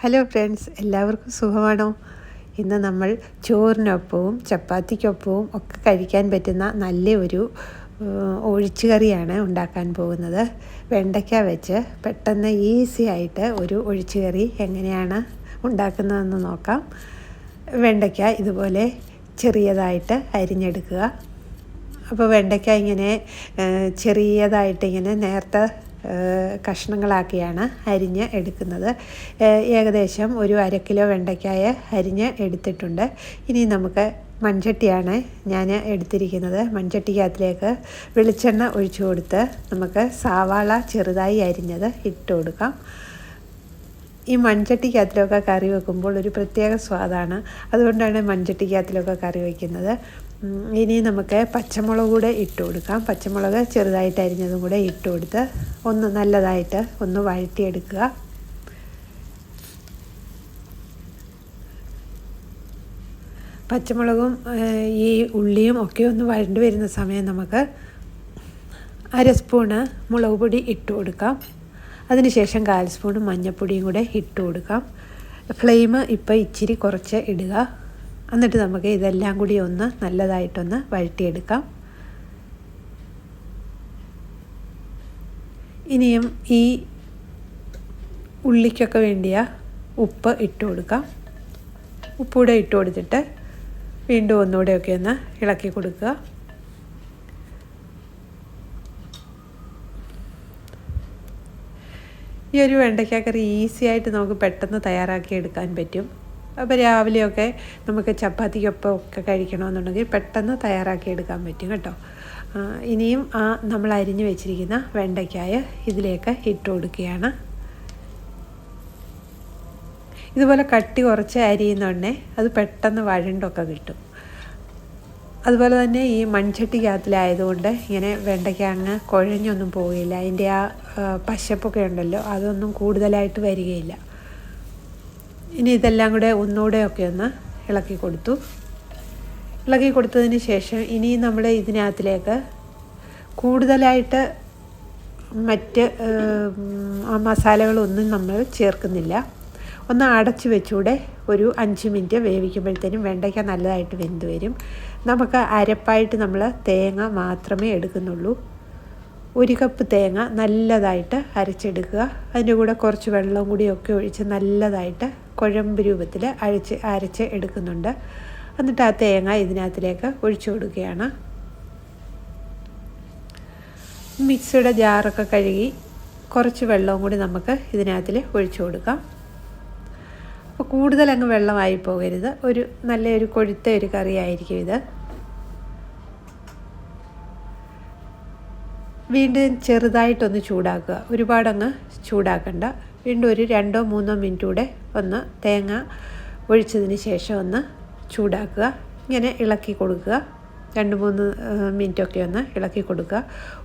Hello friends, എല്ലാവർക്കും സുഖമാണോ? ഇന്ന് നമ്മൾ ചോറിനൊപ്പവും ചപ്പാത്തിക്കൊപ്പവും ഒക്കെ കഴിക്കാൻ പറ്റുന്ന നല്ലൊരു ഒഴിച്ചുകറിയാണ് ഉണ്ടാക്കാൻ പോകുന്നത്. വെണ്ടയ്ക്ക വെച്ച് പെട്ടെന്ന് ഈസി ആയിട്ട് ഒരു ഒഴിച്ചുകറി എങ്ങനെയാണ് ഉണ്ടാക്കുന്നതെന്ന് നോക്കാം. വെണ്ടയ്ക്ക ഇതുപോലെ ചെറിയതായിട്ട് അരിഞ്ഞെടുക്കുക. അപ്പോൾ വെണ്ടയ്ക്ക ഇങ്ങനെ ചെറിയതായിട്ട് ഇങ്ങനെ നേർത്ത കഷ്ണങ്ങളാക്കിയാണ് അരിഞ്ഞ് എടുക്കുന്നത്. ഏകദേശം ഒരു 1/2 കിലോ വെണ്ടയ്ക്കായ അരിഞ്ഞ് എടുത്തിട്ടുണ്ട്. ഇനി നമുക്ക് മൺചട്ടിയാണ് ഞാൻ എടുത്തിരിക്കുന്നത്. മൺചട്ടിക്കകത്തിലേക്ക് വെളിച്ചെണ്ണ ഒഴിച്ചു കൊടുത്ത് നമുക്ക് സവാള ചെറുതായി അരിഞ്ഞത് ഇട്ട് കൊടുക്കാം. ഈ മൺചട്ടിക്കകത്തിലൊക്കെ കറി വെക്കുമ്പോൾ ഒരു പ്രത്യേക സ്വാദാണ്. അതുകൊണ്ടാണ് മൺചട്ടിക്കകത്തിലൊക്കെ കറി വയ്ക്കുന്നത്. ഇനി നമുക്ക് പച്ചമുളക് കൂടെ ഇട്ട് കൊടുക്കാം. പച്ചമുളക് ചെറുതായിട്ട് അരിഞ്ഞതും കൂടെ ഇട്ട് കൊടുത്ത് നല്ലതായിട്ട് ഒന്ന് വഴറ്റിയെടുക്കുക. പച്ചമുളകും ഈ ഉള്ളിയും ഒക്കെ ഒന്ന് വഴണ്ടി വരുന്ന സമയം നമുക്ക് 1/2 സ്പൂണ് മുളക് പൊടി ഇട്ട് കൊടുക്കാം. അതിനുശേഷം 1/4 സ്പൂൺ മഞ്ഞൾപ്പൊടിയും കൂടെ ഇട്ട് കൊടുക്കാം. ഫ്ലെയിം ഇപ്പോൾ ഇച്ചിരി കുറച്ച് ഇടുക. എന്നിട്ട് നമുക്ക് ഇതെല്ലാം കൂടി ഒന്ന് നല്ലതായിട്ടൊന്ന് വഴറ്റിയെടുക്കാം. ഇനിയും ഈ ഉള്ളിക്കൊക്കെ വേണ്ടിയ ഉപ്പ് ഇട്ട് കൊടുക്കാം. ഉപ്പൂടെ ഇട്ട് കൊടുത്തിട്ട് വീണ്ടും ഒന്നുകൂടെയൊക്കെ ഒന്ന് ഇളക്കി കൊടുക്കുക. ഈ ഒരു വെണ്ടയ്ക്ക കറി ഈസി ആയിട്ട് നമുക്ക് പെട്ടെന്ന് തയ്യാറാക്കി എടുക്കാൻ പറ്റും. അപ്പോൾ രാവിലെയൊക്കെ നമുക്ക് ചപ്പാത്തിക്കൊപ്പം ഒക്കെ കഴിക്കണമെന്നുണ്ടെങ്കിൽ പെട്ടെന്ന് തയ്യാറാക്കി എടുക്കാൻ പറ്റും കേട്ടോ. ഇനിയും നമ്മൾ അരിഞ്ഞു വെച്ചിരിക്കുന്ന വെണ്ടയ്ക്കായ ഇതിലേക്ക് ഇട്ട് കൊടുക്കുകയാണ്. ഇതുപോലെ കട്ടി കുറച്ച് അരിയുന്നുണ്ടേ അത് പെട്ടെന്ന് വഴണ്ടൊക്കെ കിട്ടും. അതുപോലെ തന്നെ ഈ മൺചട്ടിക്കകത്തിലായതുകൊണ്ട് ഇങ്ങനെ വെണ്ടയ്ക്ക അങ്ങ് കുഴഞ്ഞൊന്നും പോവുകയില്ല. അതിൻ്റെ പശപ്പൊക്കെ ഉണ്ടല്ലോ അതൊന്നും കൂടുതലായിട്ട് വരികയില്ല. ഇനി ഇതെല്ലാം കൂടെ ഒന്നുകൂടെയൊക്കെ ഒന്ന് ഇളക്കി കൊടുത്തതിന് ശേഷം ഇനി നമ്മൾ ഇതിനകത്തിലേക്ക് കൂടുതലായിട്ട് മറ്റ് മസാലകളൊന്നും നമ്മൾ ചേർക്കുന്നില്ല. ഒന്ന് അടച്ച് വെച്ചുകൂടെ ഒരു 5 മിനിറ്റ് വേവിക്കുമ്പോഴത്തേനും വെണ്ടയ്ക്ക നല്ലതായിട്ട് വെന്ത് വരും. നമുക്ക് അരപ്പായിട്ട് നമ്മൾ തേങ്ങ മാത്രമേ എടുക്കുന്നുള്ളൂ. 1 കപ്പ് തേങ്ങ നല്ലതായിട്ട് അരച്ചെടുക്കുക. അതിൻ്റെ കൂടെ കുറച്ച് വെള്ളം കൂടിയൊക്കെ ഒഴിച്ച് നല്ലതായിട്ട് കുഴമ്പ് രൂപത്തിൽ അരച്ച് എടുക്കുന്നുണ്ട്. എന്നിട്ട് ആ തേങ്ങ ഇതിനകത്തിലേക്ക് ഒഴിച്ചു കൊടുക്കുകയാണ്. മിക്സിയുടെ ജാറൊക്കെ കഴുകി കുറച്ച് വെള്ളവും കൂടി നമുക്ക് ഇതിനകത്തിൽ ഒഴിച്ചു കൊടുക്കാം. അപ്പോൾ കൂടുതൽ അങ്ങ് വെള്ളമായി പോകരുത്. നല്ലൊരു കൊഴുത്ത ഒരു കറി ആയിരിക്കും ഇത്. വീണ്ടും ചെറുതായിട്ടൊന്ന് ചൂടാക്കുക. ഒരുപാടങ്ങ് ചൂടാക്കണ്ട. വീണ്ടും ഒരു 2-3 മിനിറ്റ് കൂടെ ഒന്ന് തേങ്ങ ഒഴിച്ചതിന് ശേഷം ഒന്ന് ചൂടാക്കുക. ഇങ്ങനെ ഇളക്കി കൊടുക്കുക. 2-3 മിനിറ്റൊക്കെ ഒന്ന് ഇളക്കി കൊടുക്കുക.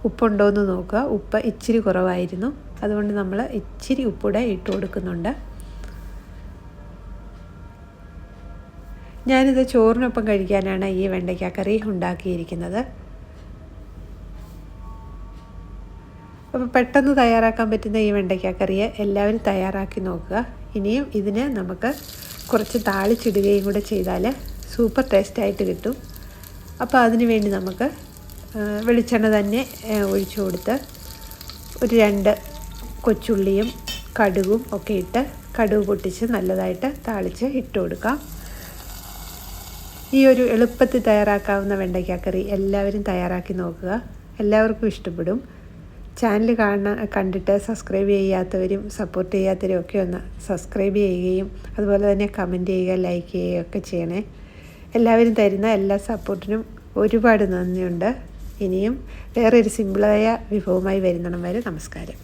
ഉപ്പുണ്ടോ എന്ന് നോക്കുക. ഉപ്പ് ഇച്ചിരി കുറവായിരുന്നു. അതുകൊണ്ട് നമ്മൾ ഇച്ചിരി ഉപ്പൂടെ ഇട്ട് കൊടുക്കുന്നുണ്ട്. ഞാനിത് ചോറിനൊപ്പം കഴിക്കാനാണ് ഈ വെണ്ടയ്ക്ക കറി ഉണ്ടാക്കിയിരിക്കുന്നത്. അപ്പോൾ പെട്ടെന്ന് തയ്യാറാക്കാൻ പറ്റുന്ന ഈ വെണ്ടയ്ക്ക കറിയെ എല്ലാവരും തയ്യാറാക്കി നോക്കുക. ഇനിയും ഇതിന് നമുക്ക് കുറച്ച് താളിച്ചിടുകയും കൂടെ ചെയ്താൽ സൂപ്പർ ടേസ്റ്റായിട്ട് കിട്ടും. അപ്പോൾ അതിന് വേണ്ടി നമുക്ക് വെളിച്ചെണ്ണ തന്നെ ഒഴിച്ചു കൊടുത്ത് ഒരു 2 കൊച്ചുള്ളിയും കടുകും ഒക്കെ ഇട്ട് കടുക് പൊട്ടിച്ച് നല്ലതായിട്ട് താളിച്ച് ഇട്ട് കൊടുക്കാം. ഈ ഒരു എളുപ്പത്തിൽ തയ്യാറാക്കാവുന്ന വെണ്ടയ്ക്ക കറി എല്ലാവരും തയ്യാറാക്കി നോക്കുക. എല്ലാവർക്കും ഇഷ്ടപ്പെടും. ചാനൽ കണ്ടിട്ട് സബ്സ്ക്രൈബ് ചെയ്യാത്തവരും സപ്പോർട്ട് ചെയ്യാത്തവരും ഒക്കെ ഒന്ന് സബ്സ്ക്രൈബ് ചെയ്യുകയും അതുപോലെ തന്നെ കമൻറ്റ് ചെയ്യുക, ലൈക്ക് ചെയ്യുകയൊക്കെ ചെയ്യണേ. എല്ലാവരും തരുന്ന എല്ലാ സപ്പോർട്ടിനും ഒരുപാട് നന്ദിയുണ്ട്. ഇനിയും വേറൊരു സിമ്പിളായ വിഭവമായി വരുന്നിടം വരെ നമസ്കാരം.